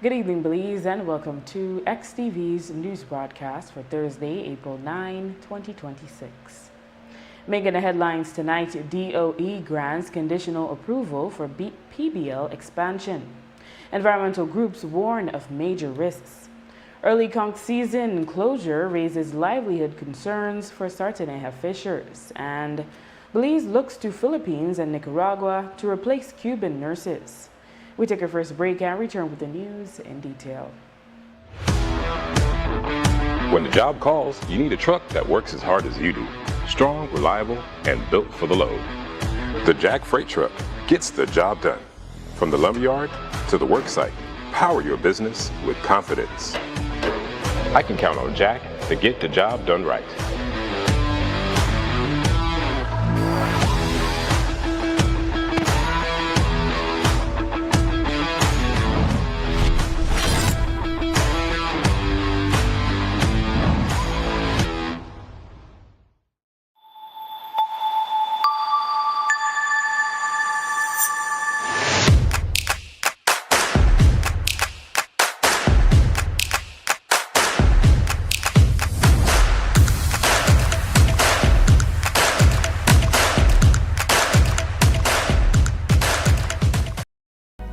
Good evening, Belize, and welcome to XTV's news broadcast for Thursday, April 9, 2026. Making the headlines tonight, DOE grants conditional approval for PBL expansion. Environmental groups warn of major risks. Early conch season closure raises livelihood concerns for Sarteneja fishers. And Belize looks to Philippines and Nicaragua to replace Cuban nurses. We take our first break and return with the news in detail. When the job calls, you need a truck that works as hard as you do. Strong, reliable, and built for the load. The Jack Freight Truck gets the job done. From the lumberyard to the work site, power your business with confidence. I can count on Jack to get the job done right.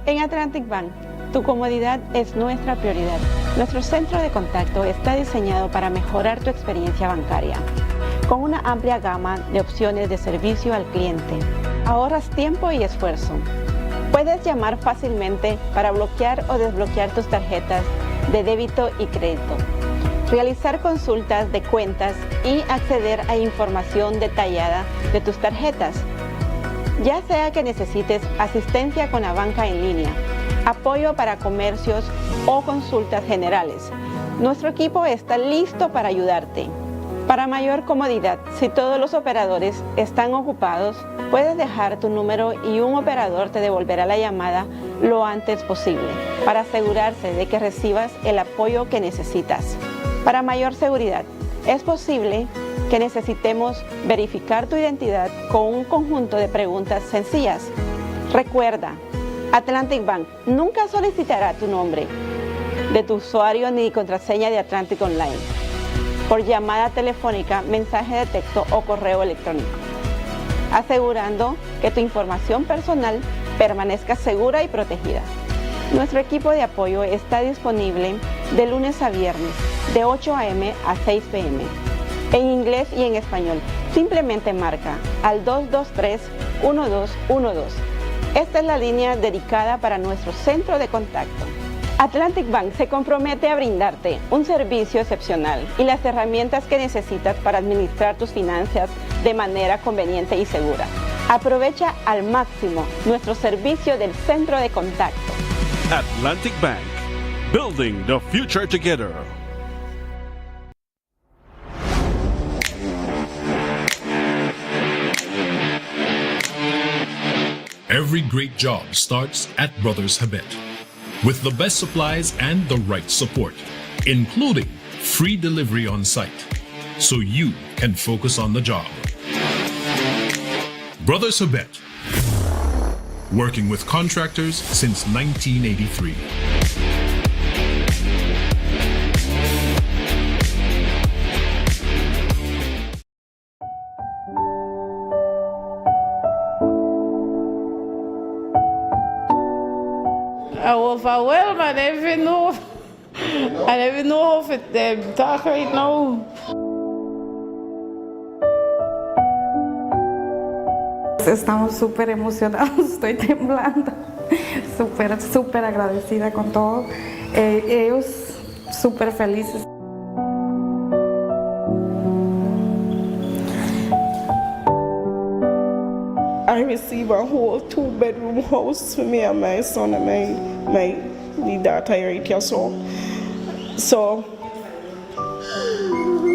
En Atlantic Bank, tu comodidad es nuestra prioridad. Nuestro centro de contacto está diseñado para mejorar tu experiencia bancaria. Con una amplia gama de opciones de servicio al cliente, ahorras tiempo y esfuerzo. Puedes llamar fácilmente para bloquear o desbloquear tus tarjetas de débito y crédito, realizar consultas de cuentas y acceder a información detallada de tus tarjetas. Ya sea que necesites asistencia con la banca en línea, apoyo para comercios o consultas generales, nuestro equipo está listo para ayudarte. Para mayor comodidad, si todos los operadores están ocupados, puedes dejar tu número y un operador te devolverá la llamada lo antes posible para asegurarse de que recibas el apoyo que necesitas. Para mayor seguridad, es posible que necesitemos verificar tu identidad con un conjunto de preguntas sencillas. Recuerda, Atlantic Bank nunca solicitará tu nombre de tu usuario ni contraseña de Atlantic Online por llamada telefónica, mensaje de texto o correo electrónico, asegurando que tu información personal permanezca segura y protegida. Nuestro equipo de apoyo está disponible de lunes a viernes, de 8 a.m. a 6 p.m. en inglés y en español. Simplemente marca al 223-1212. Esta es la línea dedicada para nuestro centro de contacto. Atlantic Bank se compromete a brindarte un servicio excepcional y las herramientas que necesitas para administrar tus finanzas de manera conveniente y segura. Aprovecha al máximo nuestro servicio del centro de contacto. Atlantic Bank, building the future together. Every great job starts at Brothers Habet, with the best supplies and the right support, including free delivery on site, so you can focus on the job. Brothers Habet, working with contractors since 1983. I was overwhelmed. I didn't even know how to talk right now. Estamos súper emocionados, estoy temblando, súper agradecida con todo. Ellos súper felices. I received a whole 2-bedroom house for me and my son and my daughter right here. So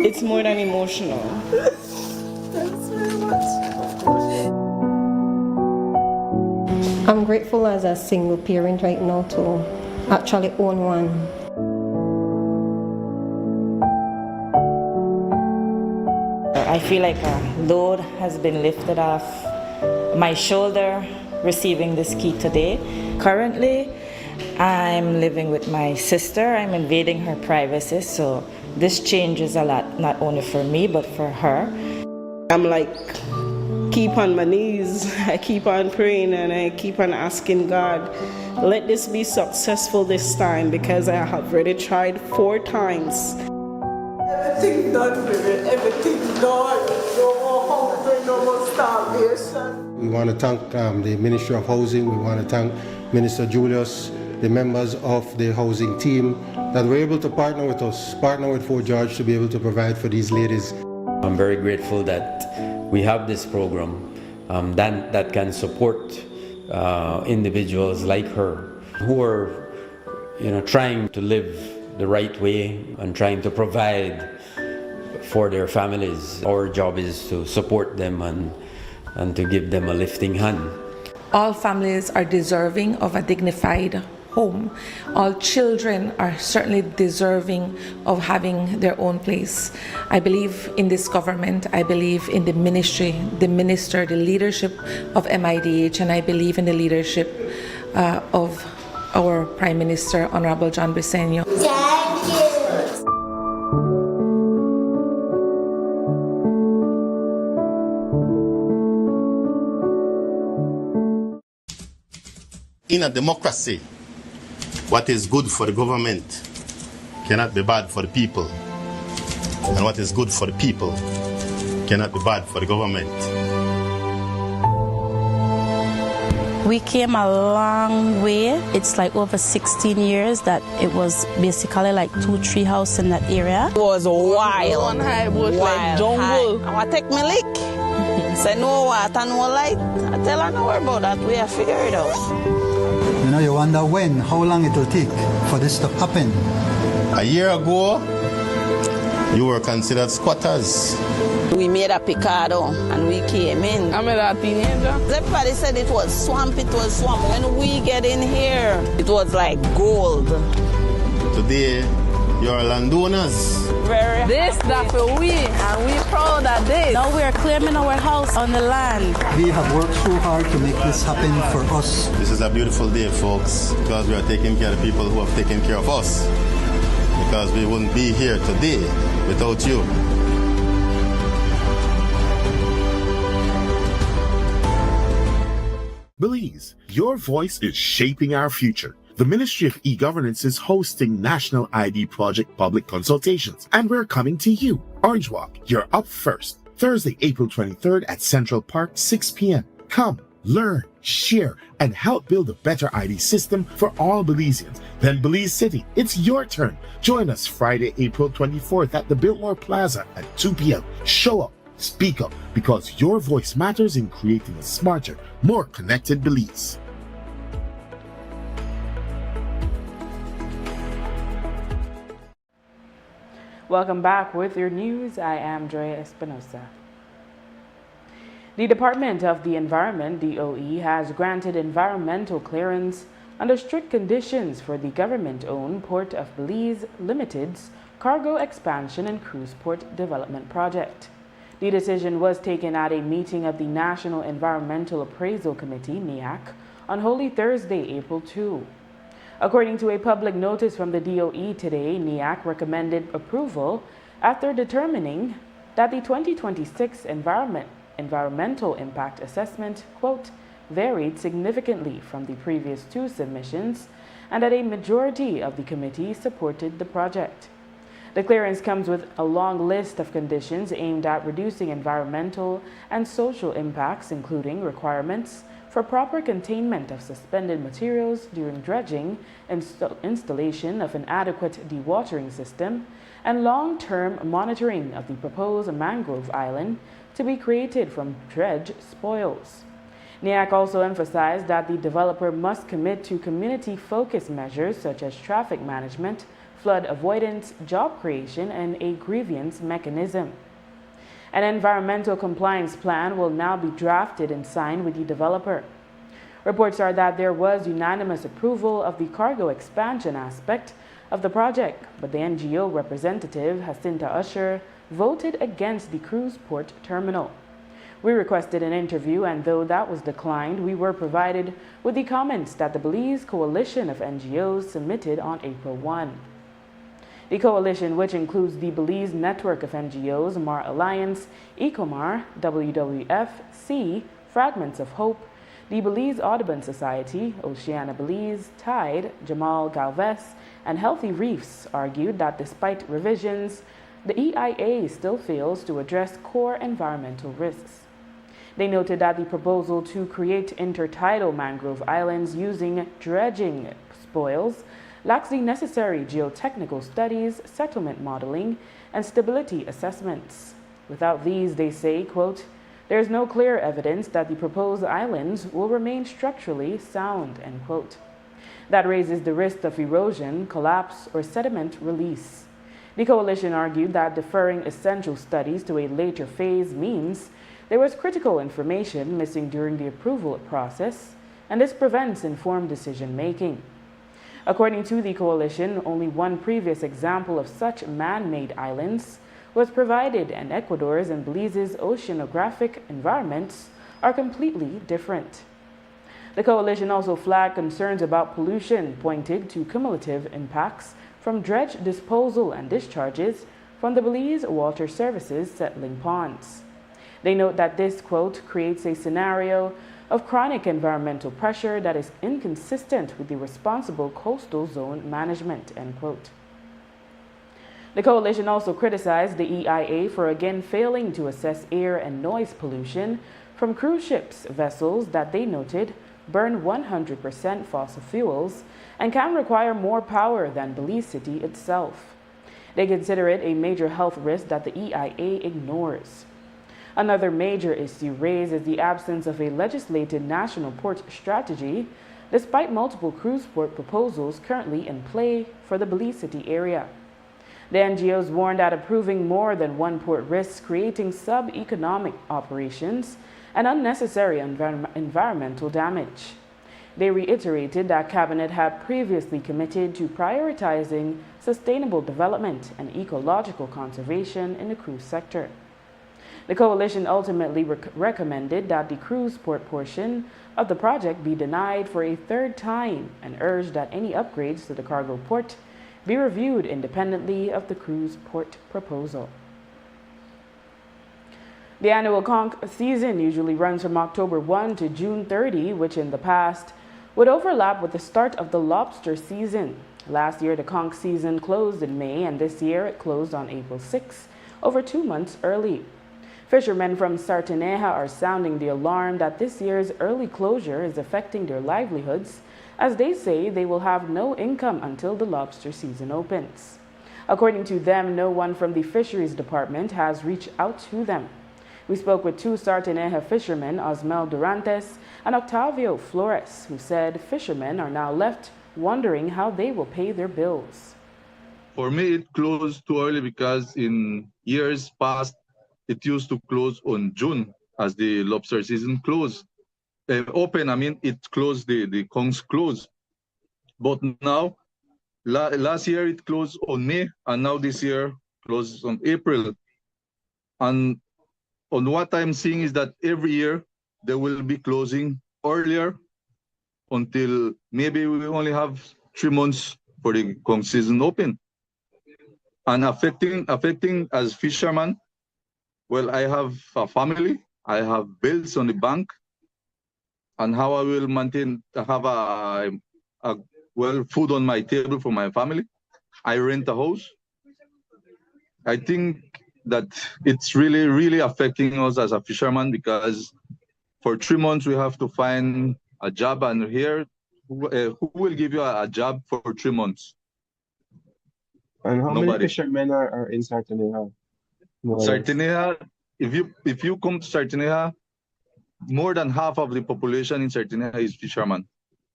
it's more than emotional. Thanks very much. I'm grateful as a single parent right now to actually own one. I feel like a load has been lifted off my shoulder receiving this key today. Currently, I'm living with my sister. I'm invading her privacy, so this changes a lot, not only for me, but for her. I'm like, keep on my knees. I keep on praying and I keep on asking God, let this be successful this time, because I have already tried 4 times. Everything done, baby. Everything done. No more hunger, no more starvation. We want to thank the Ministry of Housing. We want to thank Minister Julius, the members of the housing team that were able to partner with us, partner with Fort George to be able to provide for these ladies. I'm very grateful that we have this program that can support individuals like her who are, trying to live the right way and trying to provide for their families. Our job is to support them and to give them a lifting hand. All families are deserving of a dignified home. All children are certainly deserving of having their own place. I believe in this government. I believe in the ministry, the minister, the leadership of MIDH, and I believe in the leadership of our Prime Minister, Honorable John Briceño. Thank you. In a democracy, what is good for the government cannot be bad for the people. And what is good for the people cannot be bad for the government. We came a long way. It's like over 16 years that it was basically like 2-3 houses in that area. It was wild. One high bush like jungle. I want to take my lick. Say no water, no light. I tell her no about that. We have figured it out. You wonder how long it will take for this to happen. A year ago, you were considered squatters. We made a picado and we came in. I made a teenager. Everybody said it was swamp, it was swamp. When we get in here, it was like gold. Today, you're landowners. Very this that for we, and we proud of this. Now we are claiming our house on the land. We have worked so hard to make this happen for us. This is a beautiful day, folks, because we are taking care of the people who have taken care of us. Because we wouldn't be here today without you. Belize, your voice is shaping our future. The Ministry of E-Governance is hosting National ID Project public consultations, and we're coming to you. Orange Walk, you're up first. Thursday, April 23rd at Central Park, 6 p.m. Come, learn, share, and help build a better ID system for all Belizeans. Then Belize City, it's your turn. Join us Friday, April 24th at the Biltmore Plaza at 2 p.m. Show up, speak up, because your voice matters in creating a smarter, more connected Belize. Welcome back with your news. I am Drea Espinosa. The Department of the Environment, DOE, has granted environmental clearance under strict conditions for the government-owned Port of Belize Limited's cargo expansion and cruise port development project. The decision was taken at a meeting of the National Environmental Appraisal Committee, NEAC, on Holy Thursday, April 2. According to a public notice from the DOE today, NEAC recommended approval after determining that the 2026 environmental impact assessment, quote, varied significantly from the previous 2 submissions and that a majority of the committee supported the project. The clearance comes with a long list of conditions aimed at reducing environmental and social impacts, including requirements for proper containment of suspended materials during dredging, installation of an adequate dewatering system, and long-term monitoring of the proposed mangrove island to be created from dredge spoils. NEAC also emphasized that the developer must commit to community-focused measures such as traffic management, flood avoidance, job creation, and a grievance mechanism. An environmental compliance plan will now be drafted and signed with the developer. Reports are that there was unanimous approval of the cargo expansion aspect of the project, but the NGO representative, Jacinta Usher, voted against the cruise port terminal. We requested an interview, and though that was declined, we were provided with the comments that the Belize coalition of NGOs submitted on April 1. The coalition, which includes the Belize Network of NGOs, Mar Alliance, ECOMAR, WWF, C, Fragments of Hope, the Belize Audubon Society, Oceana Belize, Tide, Jamal Galvez, and Healthy Reefs, argued that despite revisions, the EIA still fails to address core environmental risks. They noted that the proposal to create intertidal mangrove islands using dredging spoils lacks the necessary geotechnical studies, settlement modeling, and stability assessments. Without these, they say, quote, there is no clear evidence that the proposed islands will remain structurally sound, end quote. That raises the risk of erosion, collapse, or sediment release. The coalition argued that deferring essential studies to a later phase means there was critical information missing during the approval process, and this prevents informed decision-making. According to the coalition, only one previous example of such man-made islands was provided, and Ecuador's and Belize's oceanographic environments are completely different. The coalition also flagged concerns about pollution, pointed to cumulative impacts from dredge disposal and discharges from the Belize Water Services settling ponds. They note that this, quote, creates a scenario of chronic environmental pressure that is inconsistent with the responsible coastal zone management, end quote. The coalition also criticized the EIA for again failing to assess air and noise pollution from cruise ships, vessels that they noted burn 100% fossil fuels and can require more power than Belize City itself. They consider it a major health risk that the EIA ignores. Another major issue raised is the absence of a legislated national port strategy, despite multiple cruise port proposals currently in play for the Belize City area. The NGOs warned that approving more than one port risks creating sub-economic operations and unnecessary environmental damage. They reiterated that Cabinet had previously committed to prioritizing sustainable development and ecological conservation in the cruise sector. The coalition ultimately recommended that the cruise port portion of the project be denied for a third time and urged that any upgrades to the cargo port be reviewed independently of the cruise port proposal. The annual conch season usually runs from October 1 to June 30, which in the past would overlap with the start of the lobster season. Last year, the conch season closed in May, and this year it closed on April 6, over 2 months early. Fishermen from Sarteneja are sounding the alarm that this year's early closure is affecting their livelihoods, as they say they will have no income until the lobster season opens. According to them, no one from the fisheries department has reached out to them. We spoke with two Sarteneja fishermen, Osmel Durantes and Octavio Flores, who said fishermen are now left wondering how they will pay their bills. For me, it closed too early because in years past, it used to close on June as the lobster season closed. It closed, the conchs closed. But now, last year it closed on May, and now this year closed on April. And on what I'm seeing is that every year they will be closing earlier until maybe we only have 3 months for the conch season open. And affecting as fishermen, well, I have a family, I have bills on the bank, and how I will maintain to have food on my table for my family. I rent a house. I think that it's really, really affecting us as a fisherman because for 3 months we have to find a job, and here, who will give you a job for 3 months? And how Nobody. many fishermen are in Sarteneja? Sarteneja, if you come to Sarteneja, more than half of the population in Sarteneja is fishermen.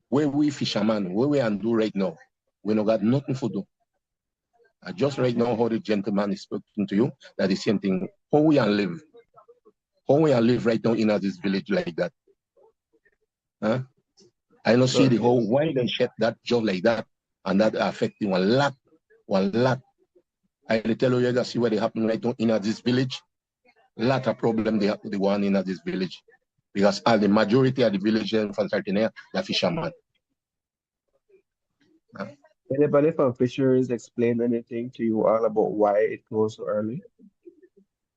Where we fishermen, where we and do right now, we no got nothing to do. Just right now, how the gentleman is speaking to you, that the same thing. How we and live right now in this village like that. Huh? I don't see the whole why they shut that job like that, and that affecting one lot. I tell you, you see what they happen right now in this village. lot of problem they want in this village. Because all the majority of the village in Sardinia, they're fishermen. Anybody from fisheries explain anything to you all about why it goes so early?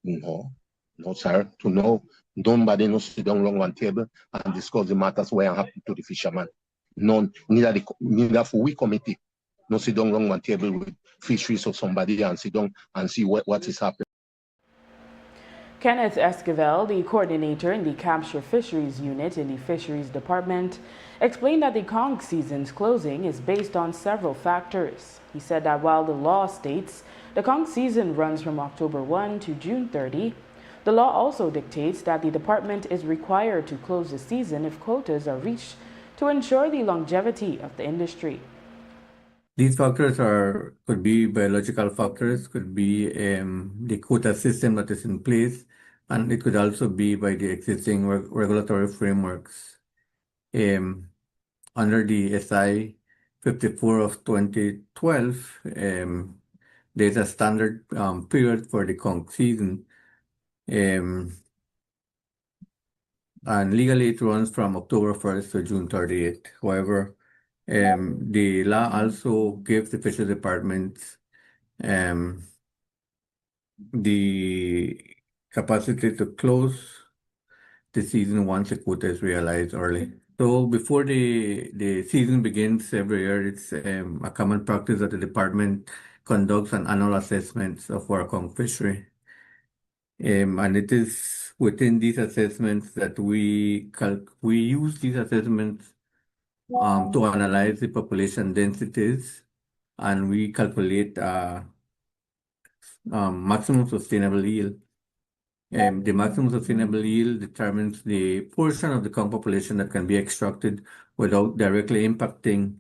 No, no, sir. To know, nobody knows sit down around one table and discuss the matters what happened to the fisherman. None, neither for we committee. No sit down around one table with fisheries or somebody and sit down and see what is happening. Kenneth Esquivel, the coordinator in the Capture Fisheries Unit in the Fisheries Department, explained that the conch season's closing is based on several factors. He said that while the law states the conch season runs from October 1 to June 30, the law also dictates that the department is required to close the season if quotas are reached to ensure the longevity of the industry. These factors could be biological factors, could be the quota system that is in place, and it could also be by the existing regulatory frameworks. Under the SI 54 of 2012, there's a standard period for the conch season, and legally it runs from October 1st to June 30th. However, the law also gives the fisheries department the capacity to close the season once the quota is realized early. So before the season begins every year, it's a common practice that the department conducts an annual assessment of our conch fishery. And it is within these assessments that we use these assessments to analyze the population densities, and we calculate maximum sustainable yield. The maximum sustainable yield determines the portion of the conch population that can be extracted without directly impacting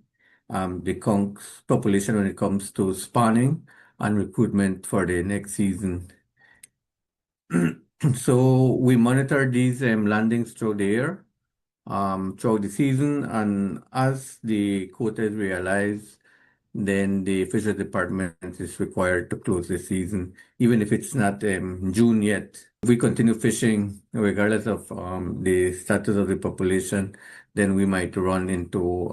the conch population when it comes to spawning and recruitment for the next season. So we monitor these landings through the year, throughout the season, and as the quota is realized, then the fisheries department is required to close the season, even if it's not June yet. If we continue fishing, regardless of the status of the population, then we might run into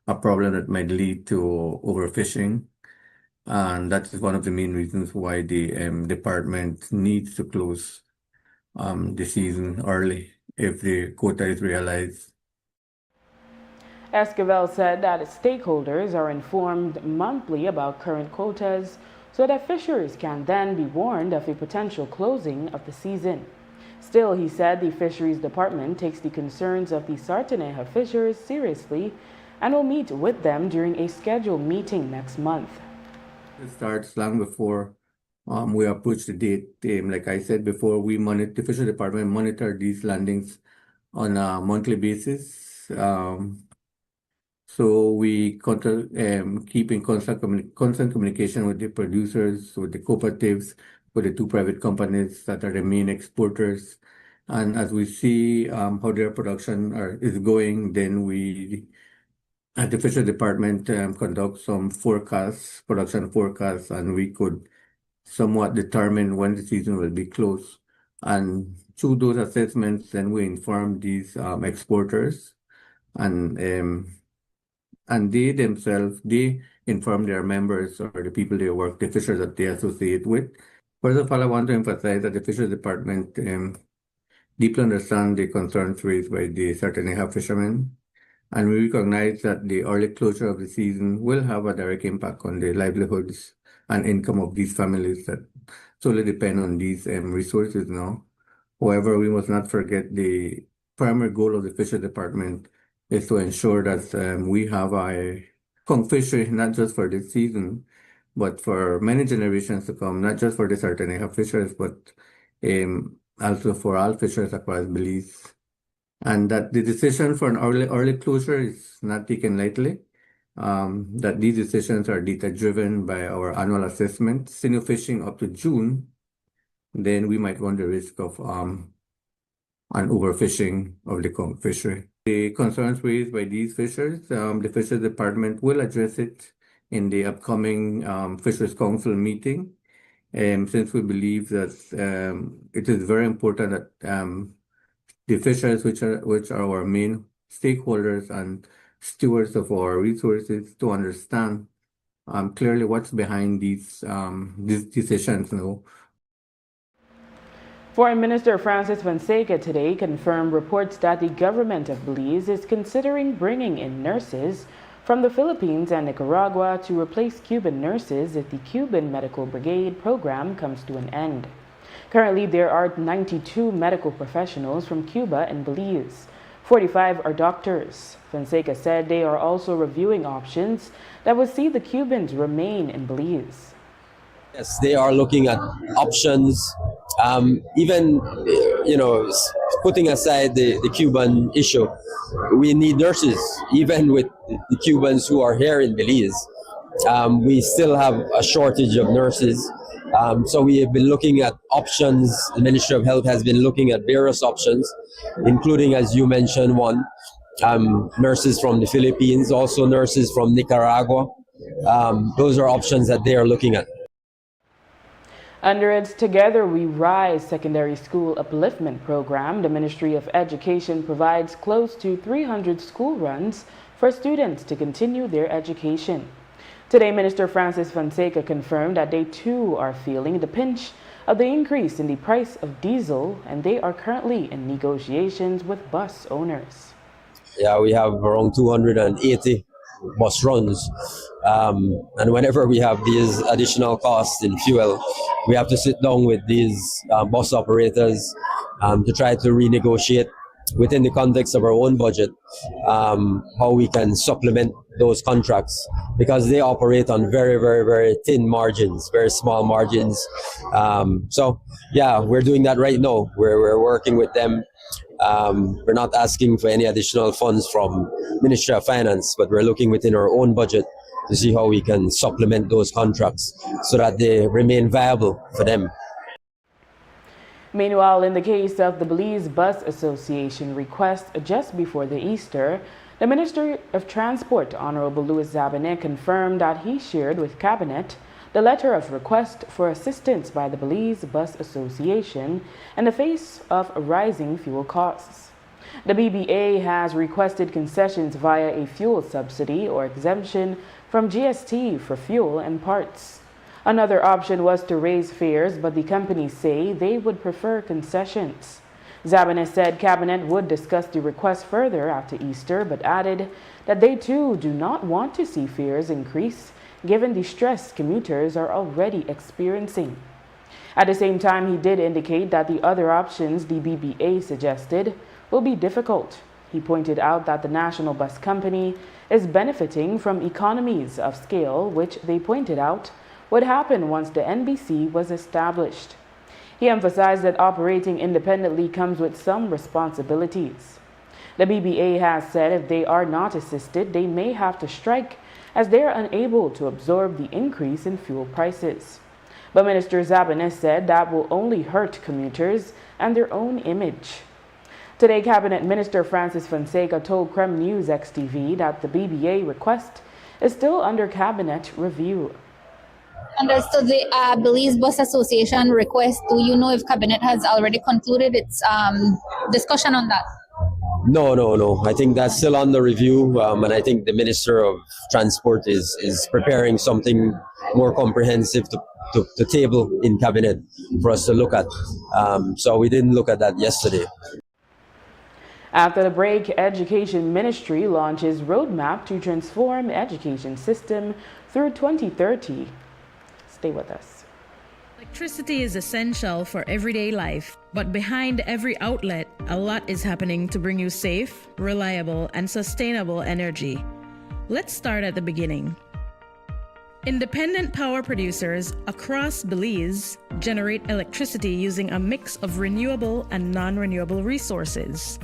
a problem that might lead to overfishing. And that is one of the main reasons why the department needs to close the season early if the quota is realized. Esquivel said that stakeholders are informed monthly about current quotas so that fishers can then be warned of a potential closing of the season. Still, he said the fisheries department takes the concerns of the Sardinia fishers seriously and will meet with them during a scheduled meeting next month. It starts long before we approach the date. Like I said before, the fisheries department monitor these landings on a monthly basis. So we keep in constant communication with the producers, with the cooperatives, with the two private companies that are the main exporters. And as we see how their production is going, then we, at the fisheries department, conduct some production forecasts, and we could somewhat determine when the season will be closed. And through those assessments, then we inform these exporters, and they themselves, they inform their members or the people they work, the fishers that they associate with. First of all, I want to emphasize that the fisheries department deeply understands the concerns raised by the Sardinia fishermen, and we recognize that the early closure of the season will have a direct impact on the livelihoods and income of these families that solely depend on these resources now. However, we must not forget the primary goal of the fisheries department is to ensure that we have a conch fishery not just for this season, but for many generations to come, not just for the Sardinia fishers, but also for all fishers across Belize. And that the decision for an early closure is not taken lightly. That these decisions are data-driven by our annual assessment. Continue fishing up to June, then we might run the risk of an overfishing of the conch fishery. The concerns raised by these fishers, the fisheries department will address it in the upcoming Fisheries Council meeting. since we believe that it is very important that the fisheries, which are our main stakeholders and stewards of our resources, to understand clearly what's behind these decisions. Foreign Minister Francis Fonseca today confirmed reports that the government of Belize is considering bringing in nurses from the Philippines and Nicaragua to replace Cuban nurses if the Cuban Medical Brigade program comes to an end. Currently, there are 92 medical professionals from Cuba and Belize. 45 are doctors. Fonseca said they are also reviewing options that would see the Cubans remain in Belize. Yes, they are looking at options, even, putting aside the Cuban issue. We need nurses, even with the Cubans who are here in Belize. We still have a shortage of nurses. So we have been looking at options. The Ministry of Health has been looking at various options, including, as you mentioned, one, nurses from the Philippines, also nurses from Nicaragua. Those are options that they are looking at. Under its Together We Rise secondary school upliftment program, the Ministry of Education provides close to 300 school runs for students to continue their education. Today, Minister Francis Fonseca confirmed that they too are feeling the pinch of the increase in the price of diesel, and they are currently in negotiations with bus owners. Yeah, we have around 280 bus runs. And whenever we have these additional costs in fuel, we have to sit down with these bus operators to try to renegotiate within the context of our own budget how we can supplement those contracts, because they operate on very, very, very thin margins, very small margins. So yeah, we're doing that right now. We're working with them. We're not asking for any additional funds from Ministry of Finance, but we're looking within our own budget to see how we can supplement those contracts so that they remain viable for them. Meanwhile, in the case of the Belize Bus Association request just before the Easter, the Minister of Transport, Honorable Louis Zabanet, confirmed that he shared with Cabinet the letter of request for assistance by the Belize Bus Association in the face of rising fuel costs. The BBA has requested concessions via a fuel subsidy or exemption from GST for fuel and parts. Another option was to raise fares, but the companies say they would prefer concessions. Zabanet said Cabinet would discuss the request further after Easter, but added that they too do not want to see fares increase given the stress commuters are already experiencing. At the same time, he did indicate that the other options the BBA suggested will be difficult. He pointed out that the National Bus Company is benefiting from economies of scale, which they pointed out would happen once the NBC was established. He emphasized that operating independently comes with some responsibilities. The BBA has said if they are not assisted, they may have to strike as they are unable to absorb the increase in fuel prices. But Minister Zabanet said that will only hurt commuters and their own image. Today, Cabinet Minister Francis Fonseca told Creme News XTV that the BBA request is still under Cabinet review. Understood. The Belize Bus Association request, do you know if Cabinet has already concluded its discussion on that? No. I think that's still under review, and I think the Minister of Transport is preparing something more comprehensive to table in Cabinet for us to look at. So we didn't look at that yesterday. After the break, Education Ministry launches roadmap to transform education system through 2030. Stay with us. Electricity is essential for everyday life, but behind every outlet, a lot is happening to bring you safe, reliable, and sustainable energy. Let's start at the beginning. Independent power producers across Belize generate electricity using a mix of renewable and non-renewable resources.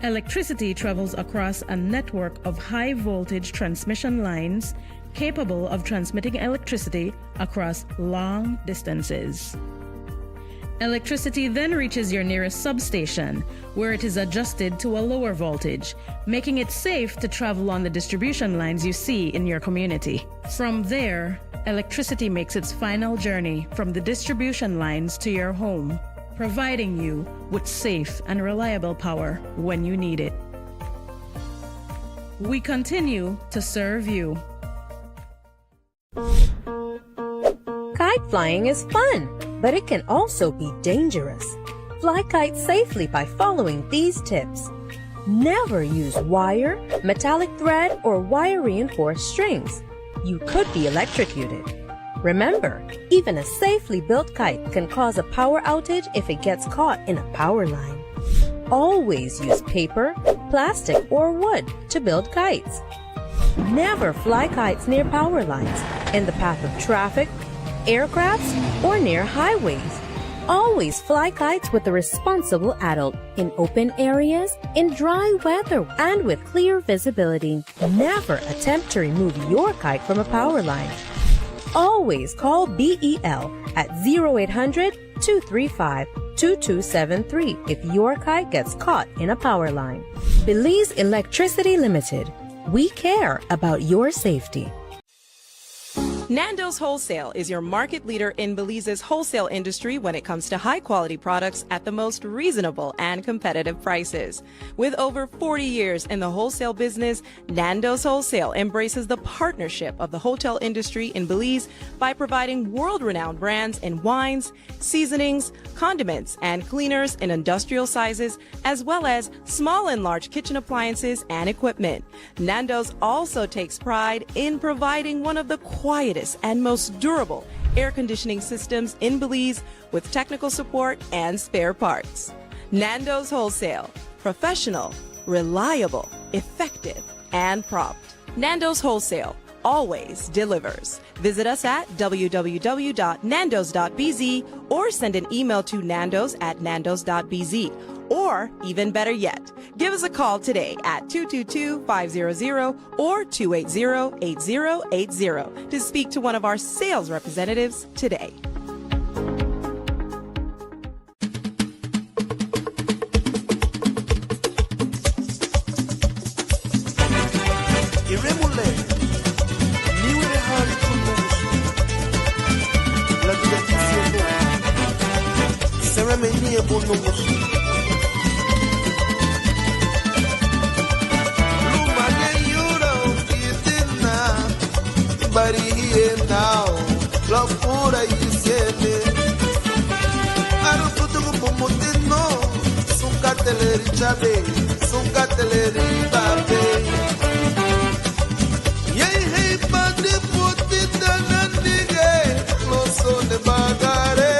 Electricity travels across a network of high-voltage transmission lines capable of transmitting electricity across long distances. Electricity then reaches your nearest substation, where it is adjusted to a lower voltage, making it safe to travel on the distribution lines you see in your community. From there, electricity makes its final journey from the distribution lines to your home, providing you with safe and reliable power when you need it. We continue to serve you. Kite flying is fun, but it can also be dangerous. Fly kites safely by following these tips. Never use wire, metallic thread, or wire-reinforced strings. You could be electrocuted. Remember, even a safely built kite can cause a power outage if it gets caught in a power line. Always use paper, plastic, or wood to build kites. Never fly kites near power lines, in the path of traffic, aircrafts, or near highways. Always fly kites with a responsible adult in open areas, in dry weather, and with clear visibility. Never attempt to remove your kite from a power line. Always call BEL at 0800-235-2273 if your kite gets caught in a power line. Belize Electricity Limited. We care about your safety. Nando's Wholesale is your market leader in Belize's wholesale industry when it comes to high-quality products at the most reasonable and competitive prices. With over 40 years in the wholesale business, Nando's Wholesale embraces the partnership of the hotel industry in Belize by providing world-renowned brands in wines, seasonings, condiments, and cleaners in industrial sizes, as well as small and large kitchen appliances and equipment. Nando's also takes pride in providing one of the quietest and most durable air conditioning systems in Belize with technical support and spare parts. Nando's Wholesale. Professional, reliable, effective, and prompt. Nando's Wholesale always delivers. Visit us at www.nandos.bz or send an email to nandos@nandos.bz. Or, even better yet, give us a call today at 222-500 or 280-8080 to speak to one of our sales representatives today. Body here now, love pura y siete. Aro tutu kumutino, sunkateleri chabe, sunkateleri babe. Yey hey badi puti danandige, loso de bagare.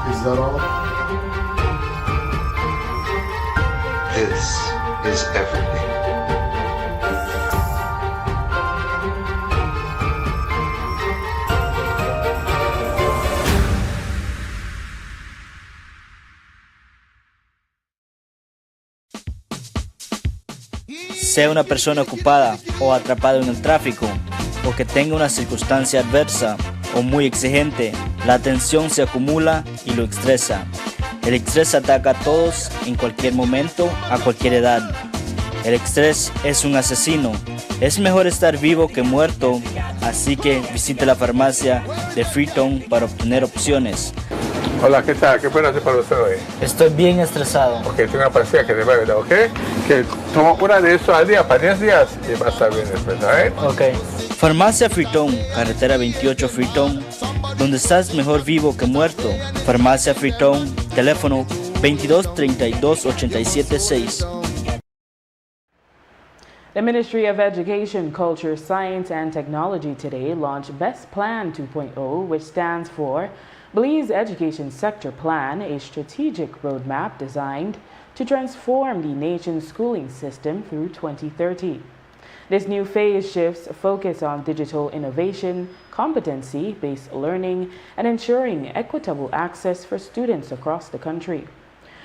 Is that all? This is everything. Sea una persona ocupada o atrapada en el tráfico, o que tenga una circunstancia adversa o muy exigente, la tensión se acumula y lo estresa. El estrés ataca a todos en cualquier momento, a cualquier edad. El estrés es un asesino. Es mejor estar vivo que muerto, así que visite la farmacia de Freetown para obtener opciones. Hola, ¿qué tal? ¿Qué puedo hacer para usted hoy? Estoy bien estresado. Ok, tengo una pastilla que te va a ayudar, ¿ok? Que toma una de eso al día para 10 días y va a estar bien después, ¿sabes? Ok. Farmacia Freetown, carretera 28 Freetown, donde estás mejor vivo que muerto. Farmacia Freetown, teléfono 22 32 87 6. The Ministry of Education, Culture, Science and Technology today launched Best Plan 2.0, which stands for Belize Education Sector Plan, a strategic roadmap designed to transform the nation's schooling system through 2030. This new phase shifts focus on digital innovation, competency-based learning, and ensuring equitable access for students across the country.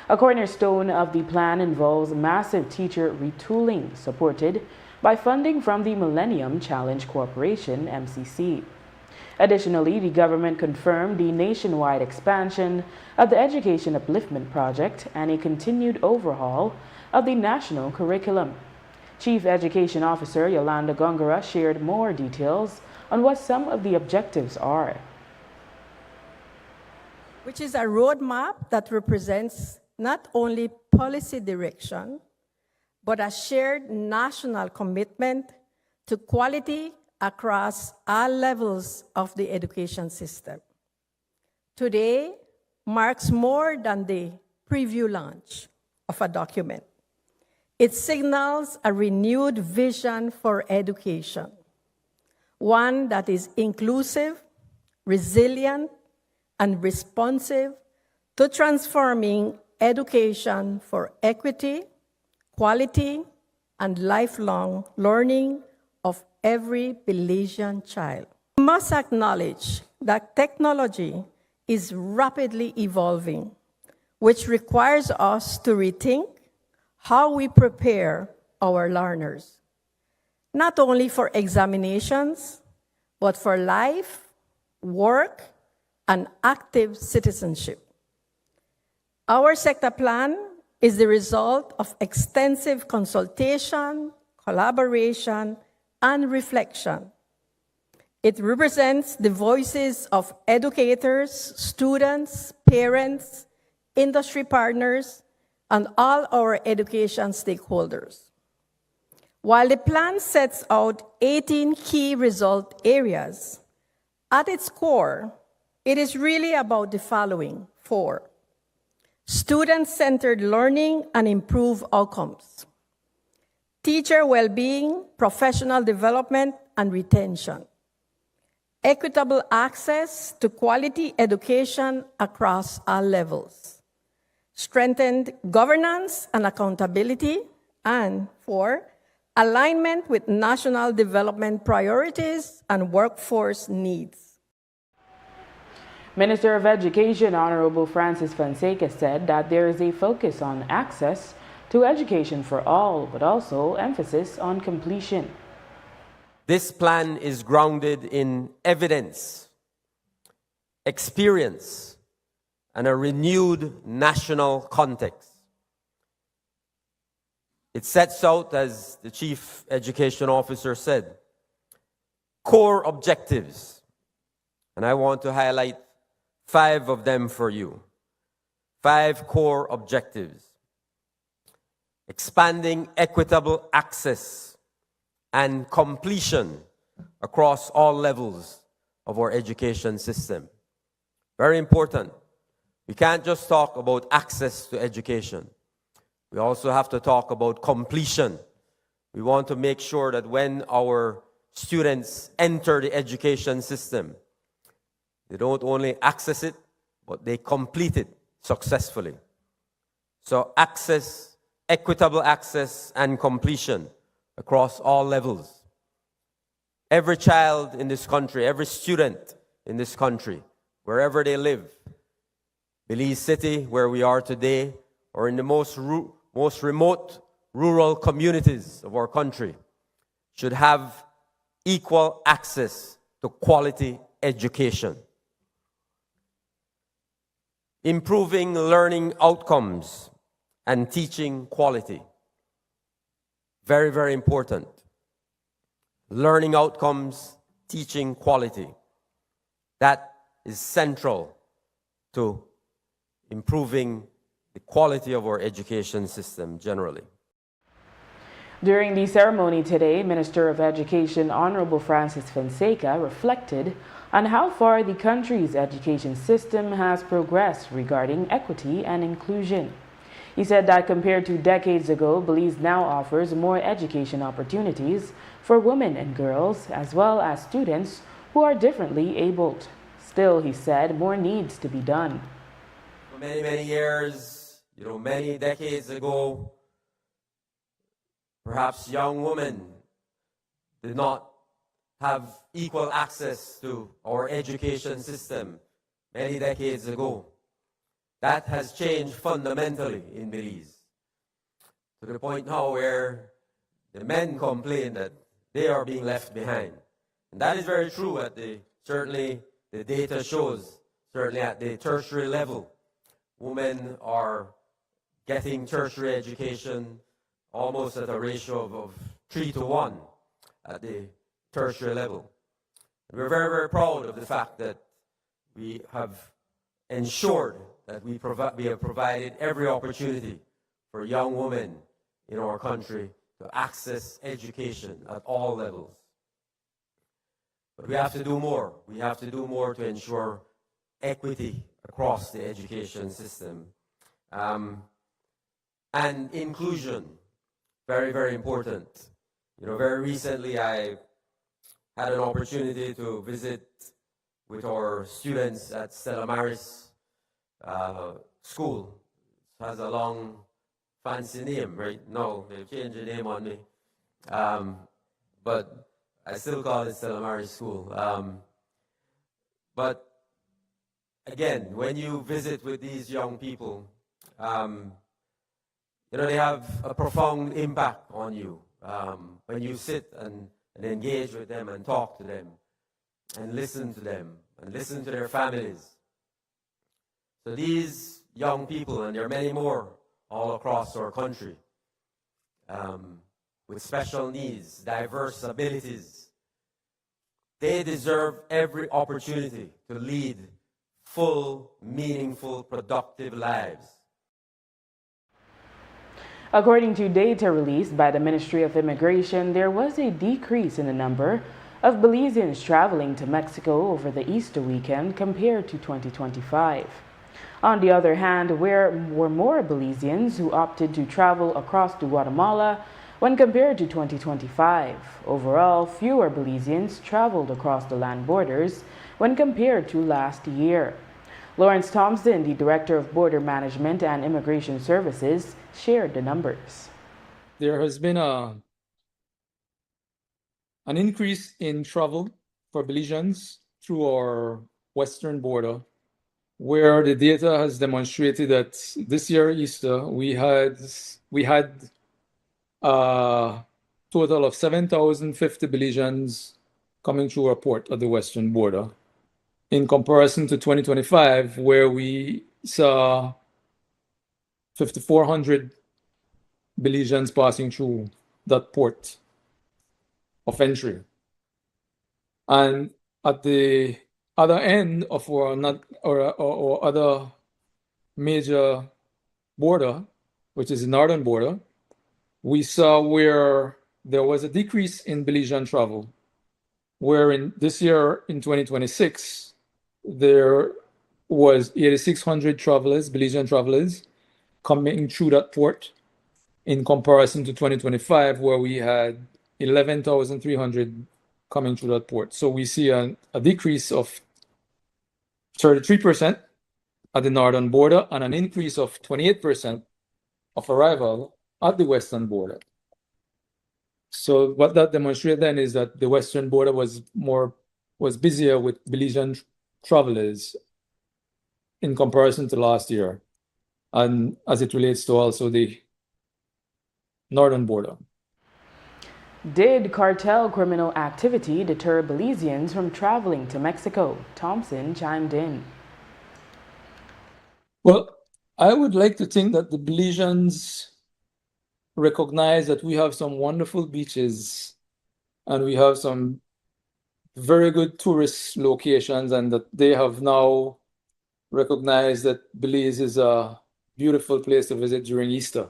A cornerstone of the plan involves massive teacher retooling, supported by funding from the Millennium Challenge Corporation, MCC. Additionally, the government confirmed the nationwide expansion of the Education Upliftment Project and a continued overhaul of the national curriculum. Chief Education Officer Yolanda Gongora shared more details on what some of the objectives are. Which is a roadmap that represents not only policy direction, but a shared national commitment to quality across all levels of the education system. Today marks more than the preview launch of a document. It signals a renewed vision for education, one that is inclusive, resilient, and responsive to transforming education for equity, quality, and lifelong learning of every Belizean child. We must acknowledge that technology is rapidly evolving, which requires us to rethink how we prepare our learners, not only for examinations, but for life, work, and active citizenship. Our sector plan is the result of extensive consultation, collaboration, and reflection. It represents the voices of educators, students, parents, industry partners, and all our education stakeholders. While the plan sets out 18 key result areas, at its core, it is really about the following 4. Student-centered learning and improved outcomes. Teacher well-being, professional development, and retention. Equitable access to quality education across all levels. Strengthened governance and accountability. And 4, alignment with national development priorities and workforce needs. Minister of Education Honorable Francis Fonseca said that there is a focus on access to education for all, but also emphasis on completion. This plan is grounded in evidence, experience, and a renewed national context. It sets out, as the Chief Education Officer said, core objectives, and I want to highlight 5 of them for you. 5 core objectives. Expanding equitable access and completion across all levels of our education system. Very important. We can't just talk about access to education. We also have to talk about completion. We want to make sure that when our students enter the education system, they don't only access it, but they complete it successfully. So access, equitable access and completion across all levels. Every child in this country, every student in this country, wherever they live, Belize City, where we are today, or in the most remote rural communities of our country, should have equal access to quality education. Improving learning outcomes and teaching quality. Very, very important. Learning outcomes, teaching quality. That is central to improving the quality of our education system generally. During the ceremony today, Minister of Education Honorable Francis Fonseca reflected on how far the country's education system has progressed regarding equity and inclusion. He said that compared to decades ago, Belize now offers more education opportunities for women and girls, as well as students who are differently abled. Still, he said, more needs to be done. For many, many years, many decades ago, perhaps young women did not have equal access to our education system many decades ago. That has changed fundamentally in Belize, to the point now where the men complain that they are being left behind. And that is very true certainly the data shows, certainly at the tertiary level, women are getting tertiary education almost at a ratio of 3 to 1 at the tertiary level. And we're very, very proud of the fact that we have ensured that we have provided every opportunity for young women in our country to access education at all levels. But we have to do more. We have to do more to ensure equity across the education system. And inclusion, very, very important. Very recently I had an opportunity to visit with our students at Stella Maris School. It has a long, fancy name right now. They've changed the name on me. But I still call it Stella Maris School. But again, when you visit with these young people, they have a profound impact on you. When you sit and engage with them and talk to them and listen to them and listen to their families. So these young people, and there are many more all across our country, with special needs, diverse abilities, they deserve every opportunity to lead full, meaningful, productive lives. According to data released by the Ministry of Immigration, there was a decrease in the number of Belizeans traveling to Mexico over the Easter weekend compared to 2025. On the other hand, there were more Belizeans who opted to travel across to Guatemala when compared to 2025. Overall, fewer Belizeans traveled across the land borders when compared to last year. Lawrence Thompson, the Director of Border Management and Immigration Services, shared the numbers. There has been an increase in travel for Belizeans through our western border, where the data has demonstrated that this year Easter we had a total of 7,050 Belizeans coming through our port at the western border, in comparison to 2025, where we saw 5,400 Belizeans passing through that port of entry. And at the other end of our other major border, which is the northern border, we saw where there was a decrease in Belizean travel, where in this year, in 2026, there was 8,600 Belizean travelers coming through that port, in comparison to 2025, where we had 11,300 coming through that port. So we see a decrease of 33% at the northern border and an increase of 28% of arrival at the western border. So what that demonstrated then is that the western border was busier with Belizean travelers in comparison to last year, and as it relates to also the northern border. Did cartel criminal activity deter Belizeans from traveling to Mexico? Thompson chimed in. Well, I would like to think that the Belizeans recognize that we have some wonderful beaches and we have some very good tourist locations, and that they have now recognized that Belize is a beautiful place to visit during Easter.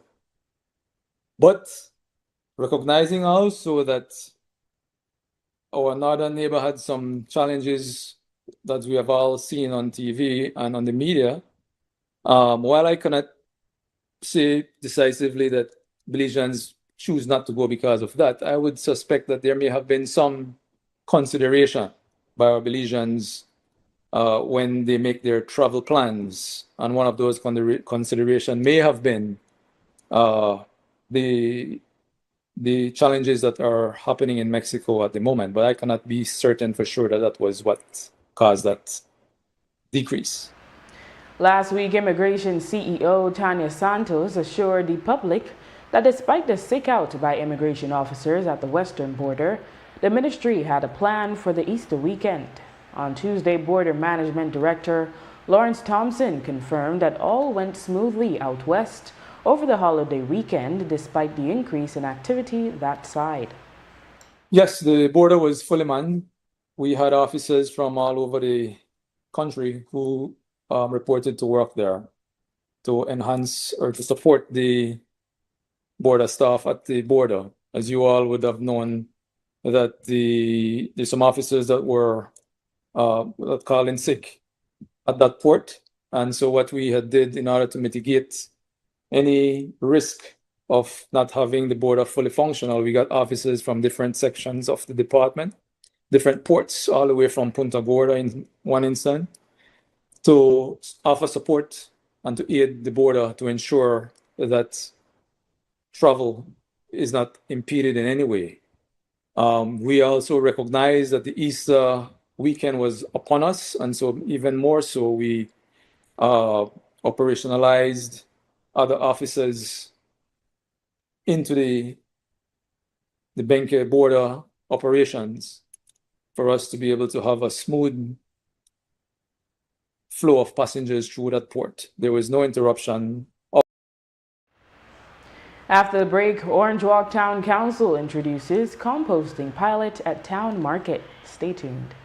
But recognizing also that our northern neighbor had some challenges that we have all seen on TV and on the media, while I cannot say decisively that Belizeans choose not to go because of that, I would suspect that there may have been some consideration by our Belizeans when they make their travel plans. And one of those considerations may have been the challenges that are happening in Mexico at the moment, but I cannot be certain for sure that that was what caused that decrease. Last week, Immigration CEO Tanya Santos assured the public that despite the sick-out by immigration officers at the western border, the ministry had a plan for the Easter weekend. On Tuesday, Border Management Director Lawrence Thompson confirmed that all went smoothly out west over the holiday weekend, despite the increase in activity that side. Yes, the border was fully manned. We had officers from all over the country who reported to work there to enhance or to support the border staff at the border. As you all would have known, that there's some officers that were called in sick at that port, and so what we had did in order to mitigate any risk of not having the border fully functional, we got officers from different sections of the department, different ports, all the way from Punta Gorda in one instance, to offer support and to aid the border to ensure that travel is not impeded in any way. We also recognize that the Easter weekend was upon us, and so even more so, we operationalized other officers into the Benque border operations for us to be able to have a smooth flow of passengers through that port. There was no interruption. After the break, Orange Walk Town Council introduces composting pilot at Town Market. Stay tuned.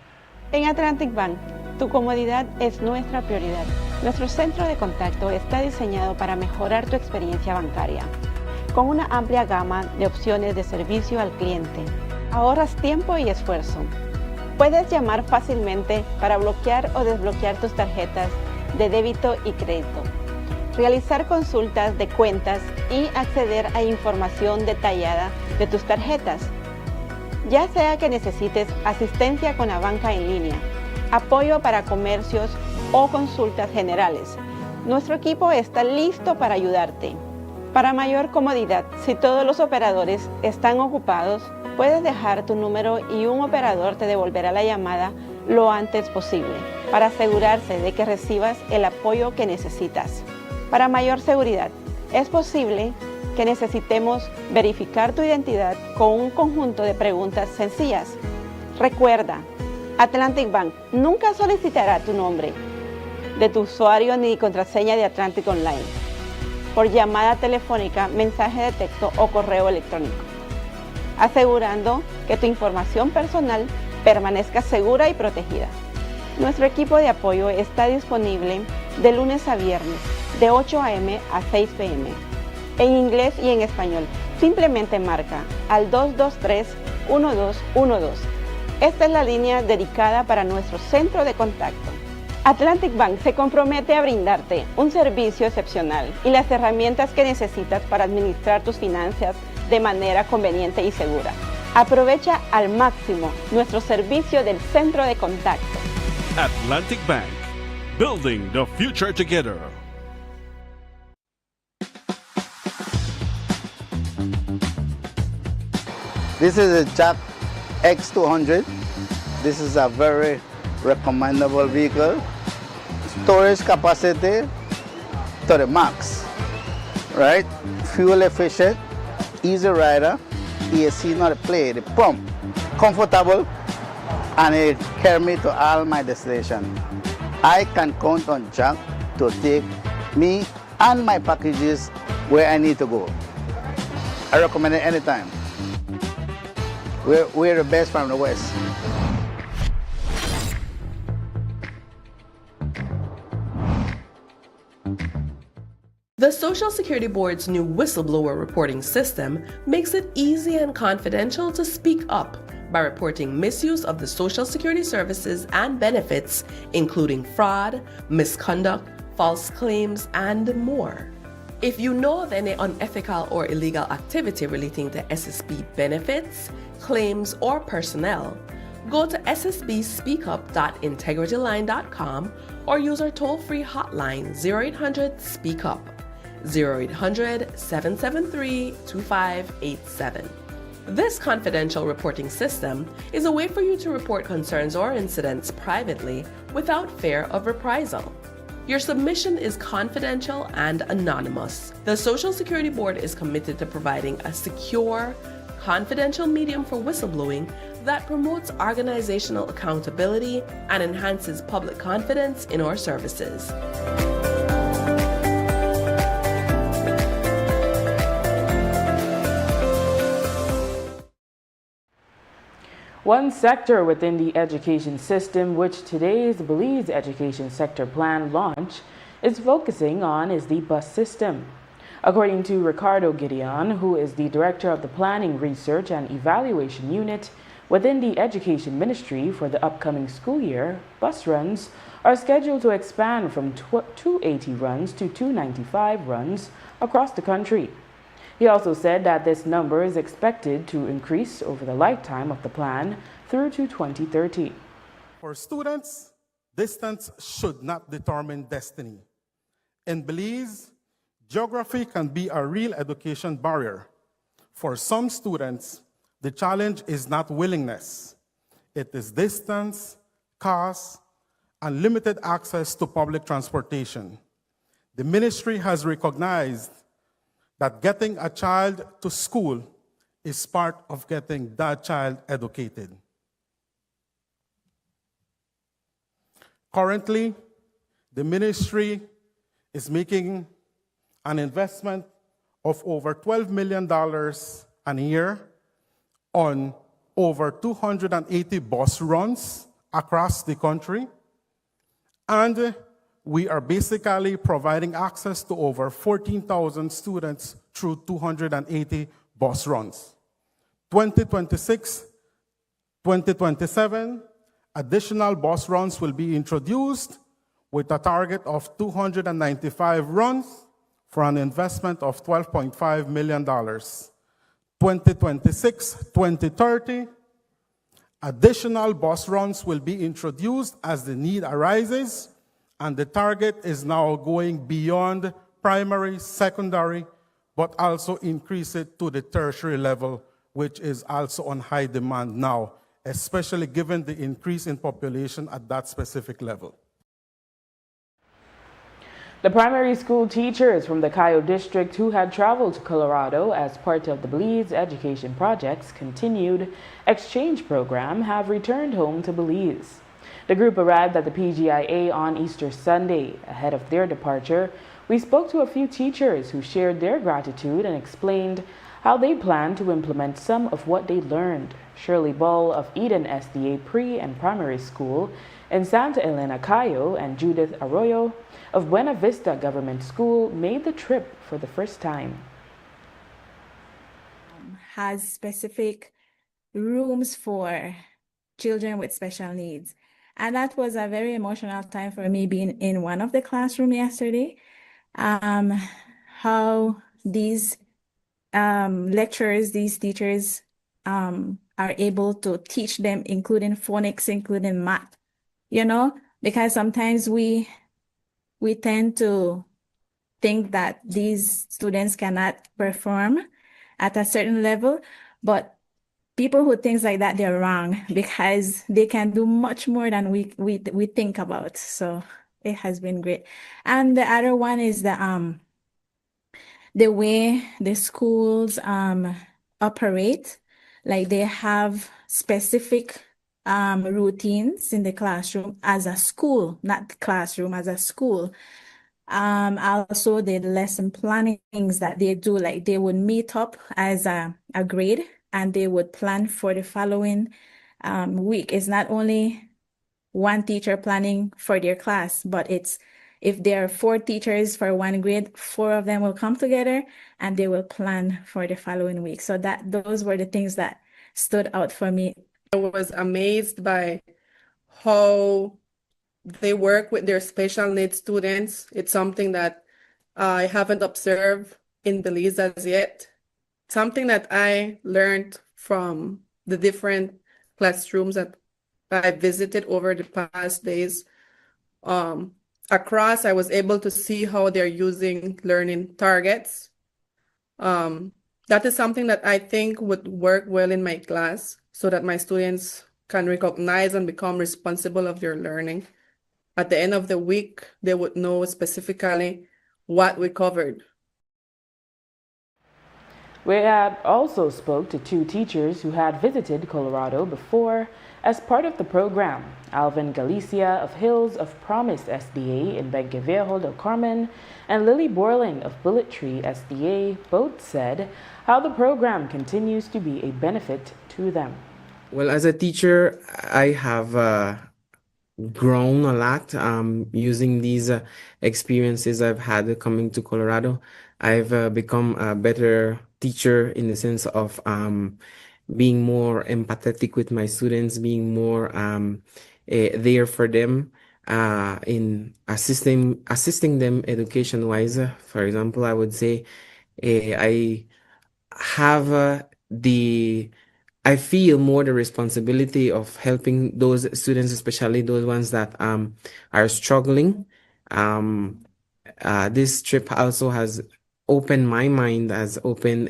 En Atlantic Bank, tu comodidad es nuestra prioridad. Nuestro centro de contacto está diseñado para mejorar tu experiencia bancaria. Con una amplia gama de opciones de servicio al cliente, ahorras tiempo y esfuerzo. Puedes llamar fácilmente para bloquear o desbloquear tus tarjetas de débito y crédito, realizar consultas de cuentas y acceder a información detallada de tus tarjetas. Ya sea que necesites asistencia con la banca en línea, apoyo para comercios o consultas generales, nuestro equipo está listo para ayudarte. Para mayor comodidad, si todos los operadores están ocupados, puedes dejar tu número y un operador te devolverá la llamada lo antes posible para asegurarse de que recibas el apoyo que necesitas. Para mayor seguridad, es posible que necesitemos verificar tu identidad con un conjunto de preguntas sencillas. Recuerda, Atlantic Bank nunca solicitará tu nombre de tu usuario ni contraseña de Atlantic Online por llamada telefónica, mensaje de texto o correo electrónico, asegurando que tu información personal permanezca segura y protegida. Nuestro equipo de apoyo está disponible de lunes a viernes, de 8 a.m. a 6 p.m. en inglés y en español. Simplemente marca al 223-1212. Esta es la línea dedicada para nuestro centro de contacto. Atlantic Bank se compromete a brindarte un servicio excepcional y las herramientas que necesitas para administrar tus finanzas de manera conveniente y segura. Aprovecha al máximo nuestro servicio del centro de contacto. Atlantic Bank, building the future together. This is a Jack X200. This is a very recommendable vehicle. Storage capacity to the max, right? Fuel efficient, easy rider, AC not a play, the pump, comfortable, and it carry me to all my destination. I can count on Jack to take me and my packages where I need to go. I recommend it anytime. We're the best from the West. The Social Security Board's new whistleblower reporting system makes it easy and confidential to speak up by reporting misuse of the Social Security services and benefits, including fraud, misconduct, false claims, and more. If you know of any unethical or illegal activity relating to SSB benefits, claims, or personnel, go to ssbspeakup.integrityline.com or use our toll-free hotline 0800-SPEAK-UP, 0800-773-2587. This confidential reporting system is a way for you to report concerns or incidents privately without fear of reprisal. Your submission is confidential and anonymous. The Social Security Board is committed to providing a secure, confidential medium for whistleblowing that promotes organizational accountability and enhances public confidence in our services. One sector within the education system which today's Belize Education Sector Plan launch is focusing on is the bus system. According to Ricardo Gideon, who is the Director of the Planning, Research and Evaluation Unit within the Education Ministry for the upcoming school year, bus runs are scheduled to expand from 280 runs to 295 runs across the country. He also said that this number is expected to increase over the lifetime of the plan through to 2030. For students, distance should not determine destiny. In Belize, geography can be a real education barrier. For some students, the challenge is not willingness. It is distance, cost, and limited access to public transportation. The ministry has recognized that getting a child to school is part of getting that child educated. Currently, the ministry is making an investment of over $12 million a year on over 280 bus runs across the country, and we are basically providing access to over 14,000 students through 280 bus runs. 2026, 2027, additional bus runs will be introduced with a target of 295 runs for an investment of $12.5 million. 2026, 2030, additional bus runs will be introduced as the need arises, and the target is now going beyond primary, secondary, but also increase it to the tertiary level, which is also on high demand now, especially given the increase in population at that specific level. The primary school teachers from the Cayo district who had traveled to Colorado as part of the Belize Education Project's continued exchange program have returned home to Belize. The group arrived at the PGIA on Easter Sunday. Ahead of their departure, we spoke to a few teachers who shared their gratitude and explained how they plan to implement some of what they learned. Shirley Ball of Eden SDA Pre and Primary School in Santa Elena, Cayo, and Judith Arroyo of Buena Vista Government School made the trip for the first time. Has specific rooms for children with special needs. And that was a very emotional time for me being in one of the classrooms yesterday. How these lecturers, these teachers are able to teach them, including phonics, including math, because sometimes we tend to think that these students cannot perform at a certain level, but people who think like that, they're wrong because they can do much more than we think about. So it has been great. And the other one is the way the schools operate. Like they have specific routines in the classroom as a school, not the classroom, as a school. Also the lesson plannings that they do, like they would meet up as a grade and they would plan for the following week. It's not only one teacher planning for their class, but it's if there are 4 teachers for one grade, 4 of them will come together and they will plan for the following week. So those were the things that stood out for me. I was amazed by how they work with their special needs students. It's something that I haven't observed in Belize as yet. Something that I learned from the different classrooms that I visited over the past days. Across, I was able to see how they're using learning targets. That is something that I think would work well in my class so that my students can recognize and become responsible of their learning. At the end of the week, they would know specifically what we covered. We had also spoke to 2 teachers who had visited Colorado before as part of the program. Alvin Galicia of Hills of Promise SDA in Benqueviejo del Carmen and Lily Borling of Bullet Tree SDA both said how the program continues to be a benefit to them. Well, as a teacher, I have grown a lot using these experiences I've had coming to Colorado. I've become a better teacher in the sense of being more empathetic with my students, being more there for them in assisting them education-wise. For example, I would say I have I feel more the responsibility of helping those students, especially those ones that are struggling. This trip also has opened my mind, has opened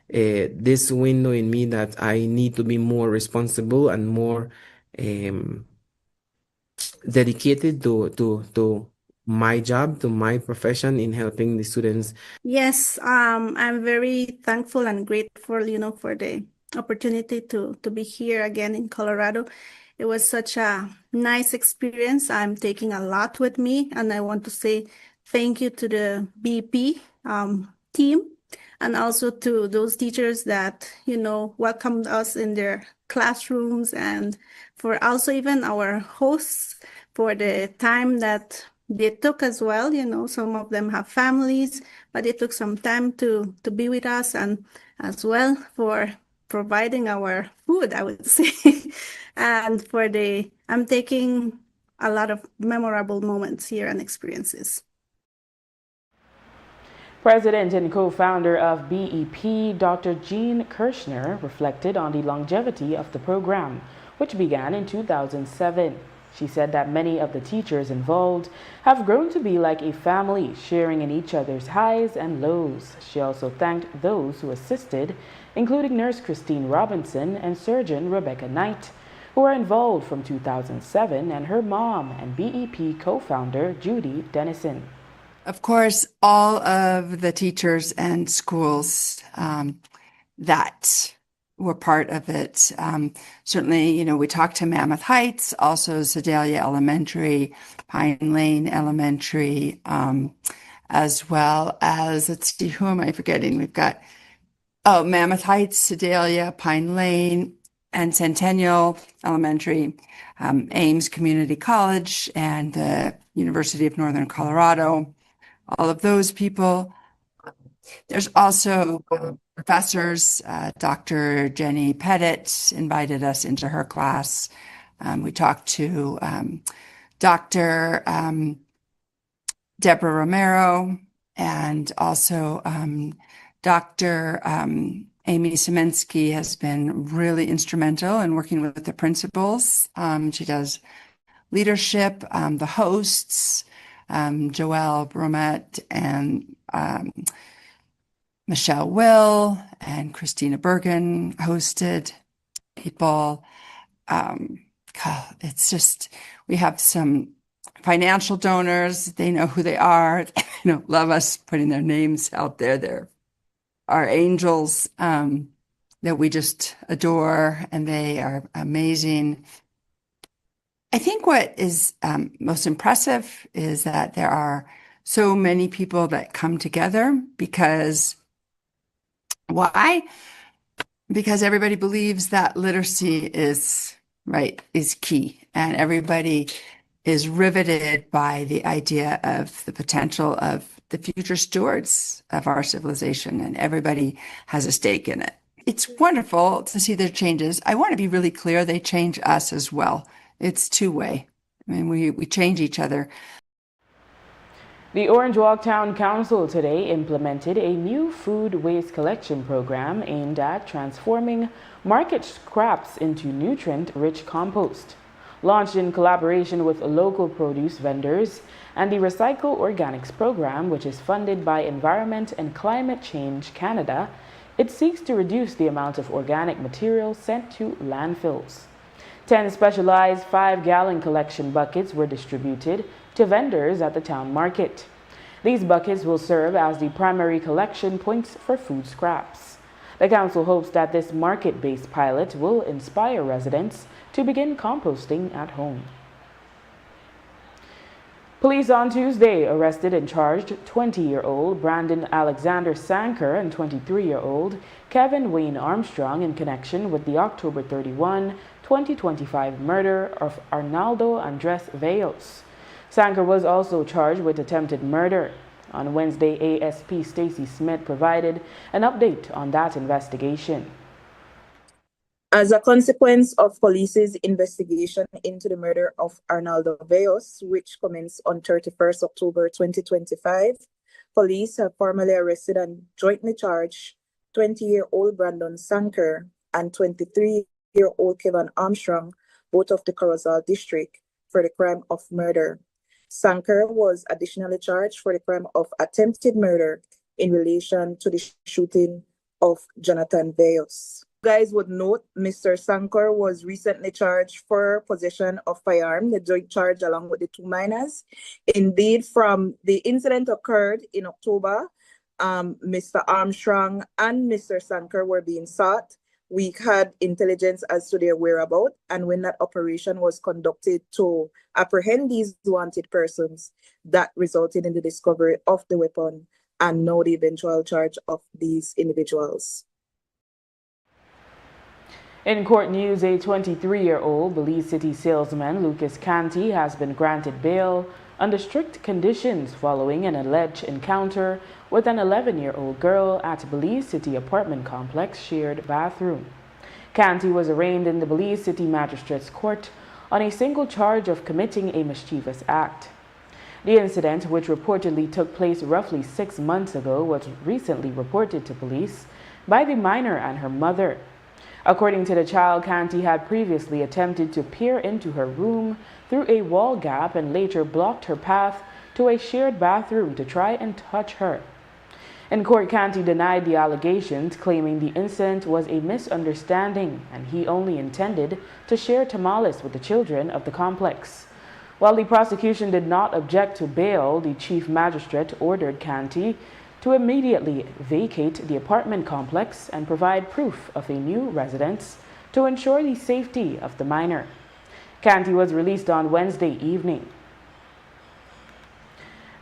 this window in me that I need to be more responsible and more dedicated to my job, to my profession in helping the students. Yes, I'm very thankful and grateful, for the opportunity to be here again in Colorado. It was such a nice experience. I'm taking a lot with me, and I want to say thank you to the BP team and also to those teachers that, welcomed us in their classrooms, and for also even our hosts for the time that they took as well. Some of them have families, but they took some time to be with us, and as well for providing our food, I would say. And I'm taking a lot of memorable moments here and experiences. President and co-founder of BEP, Dr. Jean Kirschner, reflected on the longevity of the program, which began in 2007. She said that many of the teachers involved have grown to be like a family, sharing in each other's highs and lows. She also thanked those who assisted, including Nurse Christine Robinson and Surgeon Rebecca Knight, who were involved from 2007, and her mom and BEP co-founder Judy Dennison. Of course, all of the teachers and schools that were part of it. Certainly, we talked to Mammoth Heights, also Sedalia Elementary, Pine Lane Elementary, as well as, let's see, who am I forgetting? We've got, Mammoth Heights, Sedalia, Pine Lane, and Centennial Elementary, Ames Community College, and the University of Northern Colorado. All of those people. There's also professors. Dr. Jenny Pettit invited us into her class. We talked to Dr. Deborah Romero and also Dr. Amy Semensky has been really instrumental in working with the principals. She does leadership, the hosts, Joelle Bromet and Michelle Will and Christina Bergen hosted people. God, it's just, we have some financial donors. They know who they are, love us putting their names out there. They're our angels that we just adore, and they are amazing. I think what is most impressive is that there are so many people that come together because why? Because everybody believes that literacy is key, and everybody is riveted by the idea of the potential of the future stewards of our civilization, and everybody has a stake in it. It's wonderful to see their changes. I want to be really clear, they change us as well. It's two-way. I mean, we change each other. The Orange Walk Town Council today implemented a new food waste collection program aimed at transforming market scraps into nutrient-rich compost. Launched in collaboration with local produce vendors and the Recycle Organics program, which is funded by Environment and Climate Change Canada, it seeks to reduce the amount of organic material sent to landfills. 10 specialized 5-gallon collection buckets were distributed to vendors at the town market. These buckets will serve as the primary collection points for food scraps. The council hopes that this market-based pilot will inspire residents to begin composting at home. Police on Tuesday arrested and charged 20-year-old Brandon Alexander Sanker and 23-year-old Kevin Wayne Armstrong in connection with the October 31, 2025 murder of Arnaldo Andres Vellos. Sanker was also charged with attempted murder. On Wednesday, ASP Stacy Smith provided an update on that investigation. As a consequence of police's investigation into the murder of Arnaldo Vellos, which commenced on 31st October 2025, police have formally arrested and jointly charged 20-year-old Brandon Sanker and 23-year-old Kevin Armstrong, both of the Corozal district, for the crime of murder. Sanker was additionally charged for the crime of attempted murder in relation to the shooting of Jonathan Vellos. You guys would note Mr. Sanker was recently charged for possession of firearm, the joint charge along with the two minors. Indeed, from the incident occurred in October, Mr. Armstrong and Mr. Sanker were being sought. We had intelligence as to their whereabouts, and when that operation was conducted to apprehend these wanted persons, that resulted in the discovery of the weapon and now the eventual charge of these individuals. In court news, a 23-year-old Belize City salesman, Lucas Canty, has been granted bail under strict conditions following an alleged encounter with an 11-year-old girl at Belize City apartment complex shared bathroom. Canty was arraigned in the Belize City Magistrates Court on a single charge of committing a mischievous act. The incident, which reportedly took place roughly 6 months ago, was recently reported to police by the minor and her mother. According to the child, Canty had previously attempted to peer into her room through a wall gap and later blocked her path to a shared bathroom to try and touch her. In court, Canty denied the allegations, claiming the incident was a misunderstanding and he only intended to share tamales with the children of the complex. While the prosecution did not object to bail, the chief magistrate ordered Canty to immediately vacate the apartment complex and provide proof of a new residence to ensure the safety of the minor. Canty was released on Wednesday evening.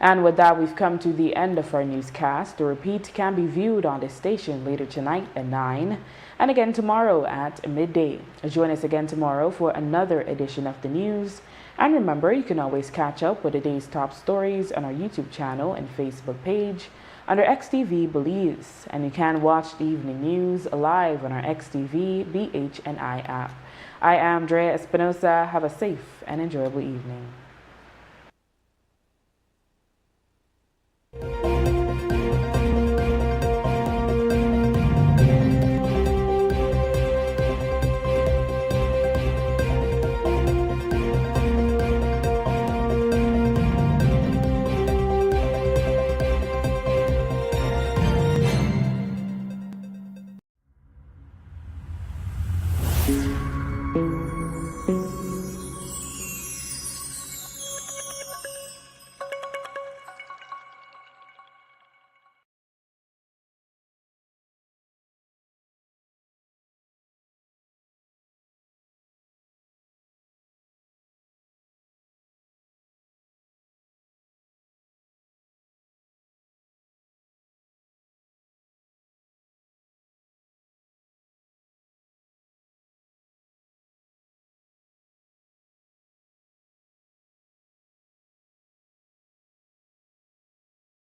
And with that, we've come to the end of our newscast. The repeat can be viewed on this station later tonight at 9 and again tomorrow at midday. Join us again tomorrow for another edition of the news. And remember, you can always catch up with the day's top stories on our YouTube channel and Facebook page under XTV Belize, and you can watch the evening news live on our XTV BHNI app. I am Drea Espinosa. Have a safe and enjoyable evening.